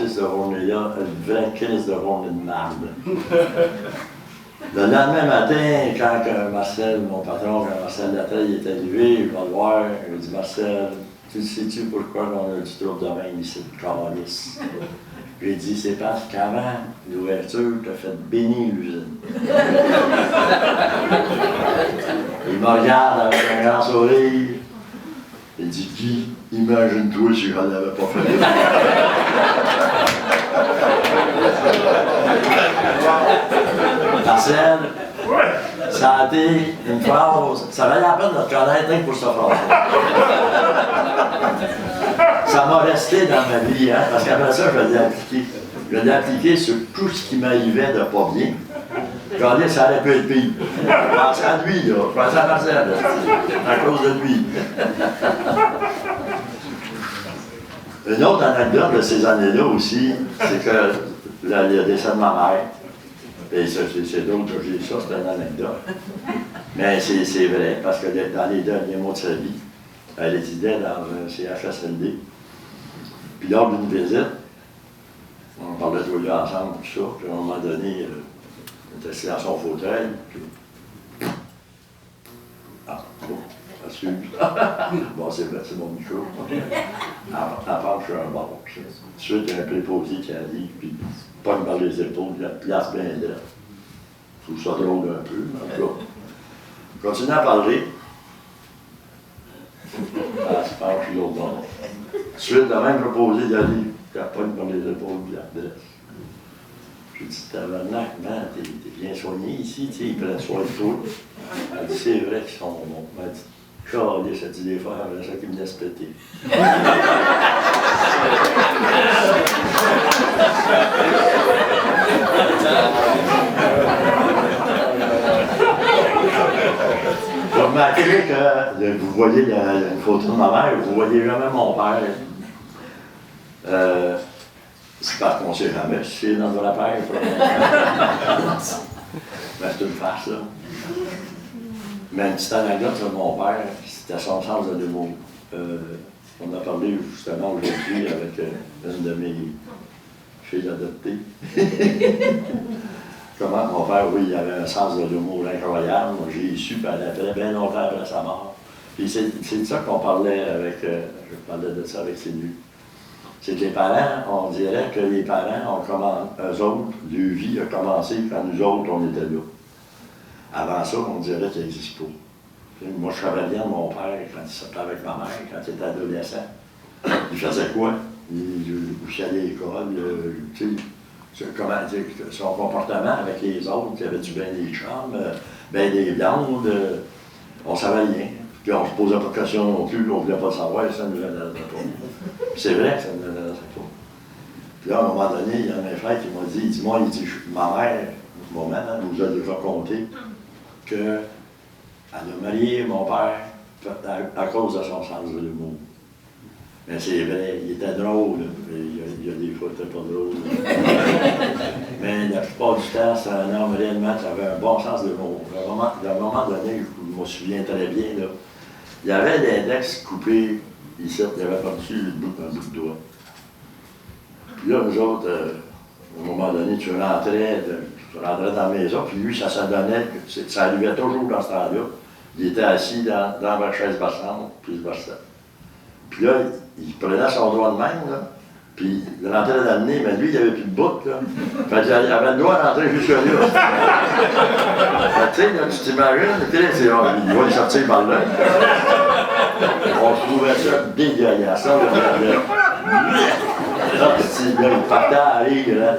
passé cette journée-là, une vraie crise de journée de marde. Le lendemain matin, quand Marcel, mon patron, quand Marcel Latreille est arrivé, je vais le voir, il dit Marcel, tu sais-tu pourquoi on a du trouble de même ici, de calice? J'ai dit, c'est parce qu'avant l'ouverture, tu as fait bénir l'usine. Il me regarde avec un grand sourire. Il dit, Guy, imagine-toi si je ne l'avais pas fait. Marcel, ça a été une phrase, ça valait la peine de te connaître rien que pour cette phrase-là. Ça m'a resté dans ma vie, hein, parce qu'après ça, je l'ai appliqué. Je l'ai appliqué sur tout ce qui m'arrivait de pas bien. Je vais dire, ça aurait pu être pire. Je pensais à lui, là. Je pensais à Marcel, là, à cause de lui. Une autre anecdote de ces années-là aussi, c'est que le décès de ma mère, et c'est drôle que j'ai ça, c'est une anecdote. Mais c'est vrai, parce que dans les derniers mois de sa vie, elle résidait dans un CHSLD. Puis lors d'une visite, on parlait tous les deux ensemble, tout ça, puis à un moment donné, on était assis dans son fauteuil, puis... Ah, bon, ça suit. Bon, c'est vrai, c'est mon micro. À part, je suis un bon. Ensuite, il y a un préposé qui arrive, puis pogne par les épaules, il la place bien là. Je trouve ça drôle un peu, mais en tout cas. Je continue à parler. Ah, c'est pas, je suis l'autre bord. Ensuite, le même proposé, il a dit, il pogne par les épaules, puis la place. J'ai dit, tabarnak, man, t'es bien soigné ici, tu sais, ils prennent soin de toi. Elle dit, c'est vrai qu'ils sont bons. Elle dit, calé, ça dit des fois, elle ça qui me laisse péter. Vous remarquerez que vous voyez une photo de ma mère, vous voyez jamais mon père. C'est parce qu'on ne sait jamais si c'est dans la paire. Mais c'est une farce, là. Mais une petite anecdote sur mon père, c'était son sens de l'humour. On a parlé justement aujourd'hui avec une de mes filles adoptées. Comment mon père, oui, il avait un sens de l'humour incroyable. J'ai su après, bien longtemps après sa mort. Puis c'est de ça qu'on parlait avec, je parlais de ça avec Sylvie. C'est que les parents, on dirait que les parents ont commencé, eux autres, leur vie a commencé quand nous autres, on était là. Avant ça, on dirait qu'il n'existe pas. Puis moi, je savais bien de mon père quand il sortait avec ma mère, quand il était adolescent. Il faisait quoi? Il couchait à l'école, tu sais, son comportement avec les autres, il y avait du bien des chums, bien des viandes, on savait rien. Puis on ne se posait pas de questions non plus, on ne voulait pas le savoir, ça ne nous intéressait pas. C'est vrai que ça ne nous intéressait pas. Puis là, à un moment donné, il y a un frère qui m'a dit, moi, il dit, ma mère, maman, nous a déjà conté qu'elle a marié mon père à cause de son sens de l'humour. Mais c'est vrai, il était drôle, il y a des fois, il n'était pas drôle. Mais la plupart du temps, c'est un homme réellement qui avait un bon sens de l'humour. À un moment donné, je me souviens très bien, là, il y avait l'index coupé ici, il avait par-dessus un bout de doigt. Puis là, nous autres, à un moment donné, tu rentrais dans la maison, puis lui, ça se donnait, ça arrivait toujours dans ce temps-là. Il était assis dans ma chaise bassante, puis il se bassait. Puis là, il prenait son doigt de même, là, puis il rentrait dans le nez, mais lui, il avait plus de bout, là. Fait qu'il avait le doigt rentrer jusque là. Tu sais, tu t'imagines, il va le sortir par là. On trouvait ça dégueulasse, ça, il partait à rire, là.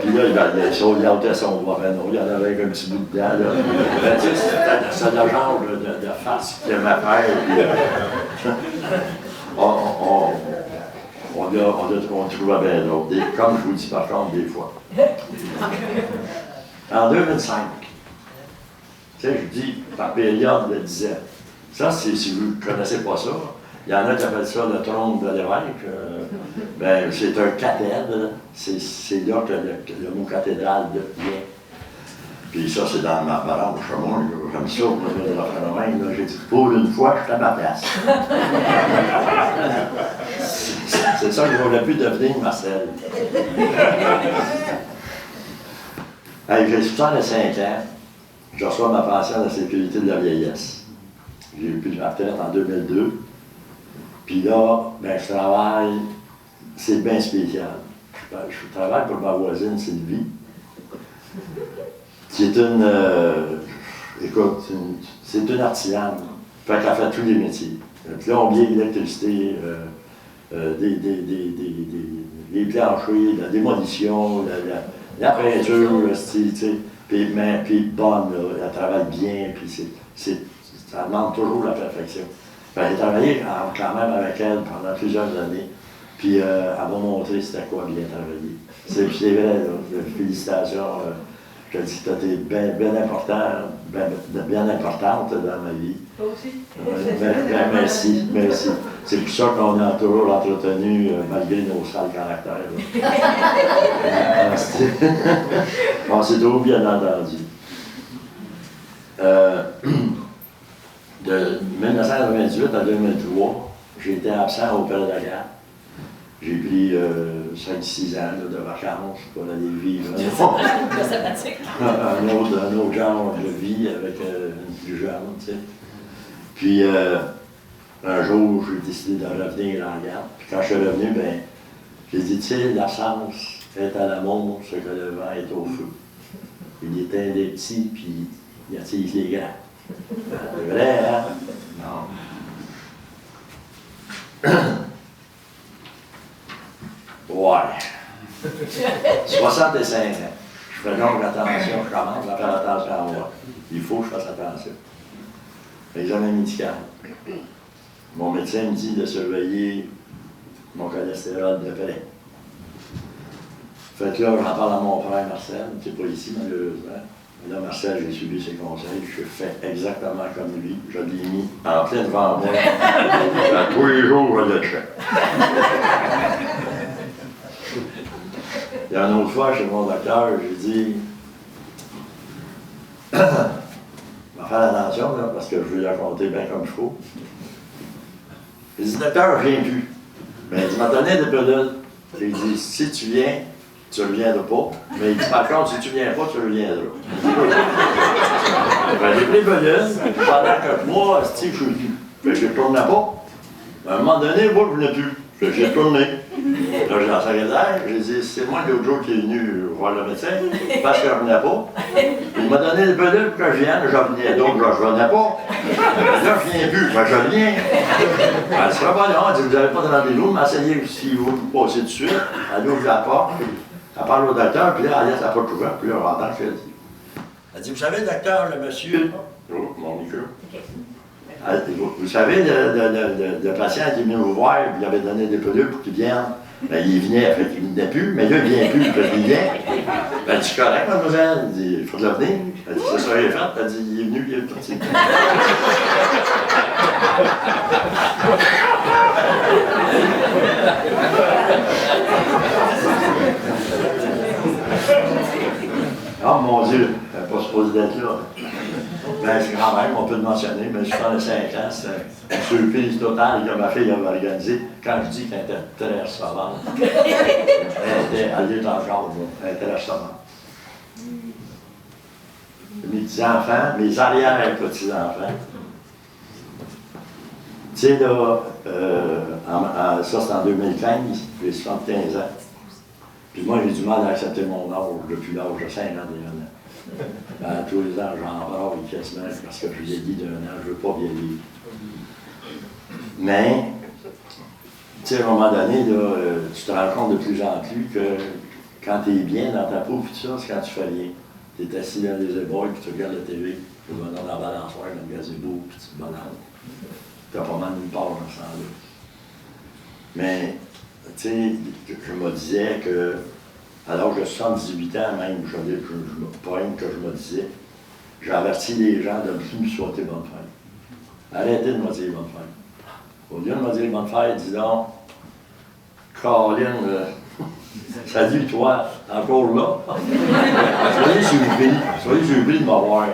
Puis là, il ôtait son doigt, ben non, il y en avait avec un petit bout dedans, là. Ben, tu sais, c'est le genre de face qu'il aimait faire. On trouvait bien d'autres. Et comme je vous dis par contre, des fois. En 2005, tu sais, je dis par période de 10 ans. Ça, si vous ne connaissez pas ça, il y en a qui appellent ça le trône de l'évêque. Ben, c'est un cathèdre. C'est là que le mot cathédrale vient. Puis ça, c'est dans ma branche. Moi, j'aime ça, pour le phénomène. J'ai dit, pour une fois, je suis à ma place. C'est ça que j'aurais pu devenir, Marcel. J'ai 65 ans. Je reçois ma pension de la sécurité de la vieillesse. J'ai eu plus de retraite en 2002. Puis là, ben, je travaille, c'est bien spécial. Je travaille pour ma voisine Sylvie, qui est écoute, c'est une artisane. Fait qu'elle fait tous les métiers. Plombier, l'électricité, des planchers, la démolition, la peinture, tu sais, puis bonne, là, elle travaille bien, puis ça demande toujours la perfection. J'ai travaillé quand même avec elle pendant plusieurs années, puis elle m'a montré c'était quoi bien travailler. C'est vrai, là, félicitations, je te dis que tu es bien importante dans ma vie. Toi aussi. Merci, merci. C'est pour ça qu'on a toujours entretenu, malgré nos sales caractères. On s'est toujours bien entendu. De 1998 à 2003, j'ai été absent au Palais de la Garde. J'ai pris 5-6 ans là, de vacances pour aller vivre un autre genre de vie avec une plus jeune, tu sais. Puis un jour, j'ai décidé de revenir en garde. Puis quand je suis revenu, ben, j'ai dit, tu sais, l'absence est à l'amour, ce que le vent est au feu. Il éteint les petits, puis il attise les grands. C'est vrai, hein? Non. Ouais. 65 ans. Je fais donc attention, je commence à faire attention à moi. Il faut que je fasse attention. Examen médical. Mon médecin me dit de surveiller mon cholestérol de près. Fait que là, j'en parle à mon frère Marcel, qui n'est pas ici malheureusement. Et là, Marcel, j'ai suivi ses conseils, je fais exactement comme lui. Je l'ai mis en plein devant moi. À tous les jours, je le check. Il y a une autre fois, chez mon docteur, j'ai dit je vais faire attention, là, parce que je veux la compter bien comme il faut. J'ai dit, docteur, je ne viens plus. Mais il m'a donné des pilules. J'ai dit, si tu viens, tu ne reviendras pas. Mais il dit, par contre, si tu ne viens pas, tu reviendras. J'ai pris les pilules, pendant que moi, je suis venu. Je ne tournais pas. À un moment donné, moi, je ne venais plus. J'ai tourné. Là, j'ai en secrétaire, j'ai dit, c'est moi l'autre jour qui est venu voir le médecin, parce que je ne venais pas. Il m'a donné des pilules pour que je vienne, je revenais. Donc, je ne venais pas. Là, je ne viens plus, mais je viens. Elle sera pas là, elle dit, vous n'avez pas de rendez-vous, mais essayez si vous passez tout de suite. Elle ouvre la porte, elle parle au docteur, puis là, elle laisse la porte ouverte, puis là, on entend ce qu'elle dit. Elle dit, vous savez, docteur, le monsieur. Oh, mon micro. Vous savez, le patient qui est venu vous voir, il avait donné des pilules pour qu'il vienne. Ben, il venait, fait qu'il ne venait plus, mais là, il ne vient plus, fait qu'il vient. Ben, elle dit, c'est correct, mademoiselle. Elle dit, il faut le venir. Elle dit, ça serait fait. Elle dit, il est venu, il est parti. Oh mon Dieu, elle n'est pas supposée d'être là. Ben, c'est quand même, on peut le mentionner, mais je suis dans les 5 ans, c'est une surprise totale que ma fille avait organisée. Quand je dis qu'elle était très recevante, elle est encore, elle était recevante. Mes petits-enfants, mes arrière-petits-enfants. Tu sais, là, ça c'est en 2015, j'ai 75 ans. Puis moi, j'ai du mal à accepter mon âge depuis l'âge de 51 ans. Tous les ans, j'en parle quasiment parce que je vieillis d'un an, je ne veux pas vieillir. Mais, tu sais, à un moment donné, là, tu te rends compte de plus en plus que quand tu es bien dans ta peau, puis tout ça, c'est quand tu fais rien. Tu es assis dans les ébaules, puis tu regardes la TV, tu vas dans la balançoire, dans le gazebo, puis tu te balances. Tu n'as pas mal nulle part dans ce temps-là. Mais, tu sais, je me disais que, à l'âge de 78 ans, même, je me poigne que je me disais, j'ai averti les gens de ne plus me souhaiter bonne fête. Arrêtez de me dire bonne fête. Au lieu de me dire bonne fête, dis donc, Caroline, salut toi, encore là. Soyez surpris de m'avoir.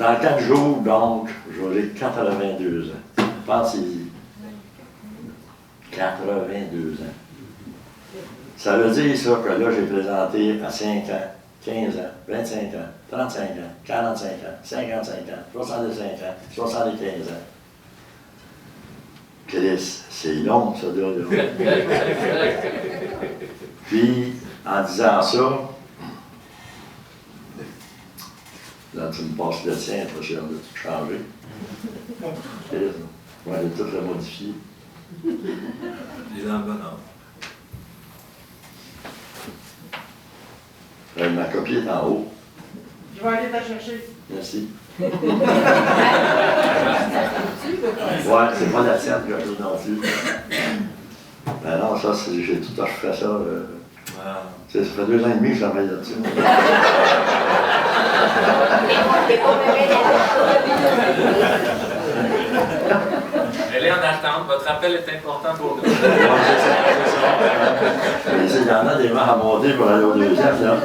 Dans 4 jours, donc, j'aurai 82 ans. Pensez-y. 82 ans. Ça veut dire ça que là, j'ai présenté à 5 ans, 15 ans, 25 ans, 35 ans, 45 ans, 55 ans, 65 ans, 75 ans. Chris, c'est long, ça, là. Puis, en disant ça, là, tu me passes le tien, toi, j'ai de tout changer. Chris, moi, de tout le modifier. Il est dans le bon ordre. Ma copie est en haut. Je vais aller la chercher. Merci. Ouais, c'est pas la tienne que j'ai non plus. Ben non, ça, j'ai tout achevé ça. Ça fait 2 ans et demi que je travaille là-dessus. Elle est en attente. Votre appel est important pour nous. Ouais, c'est ça. Il y en a des mains à monter pour aller au deuxième, là.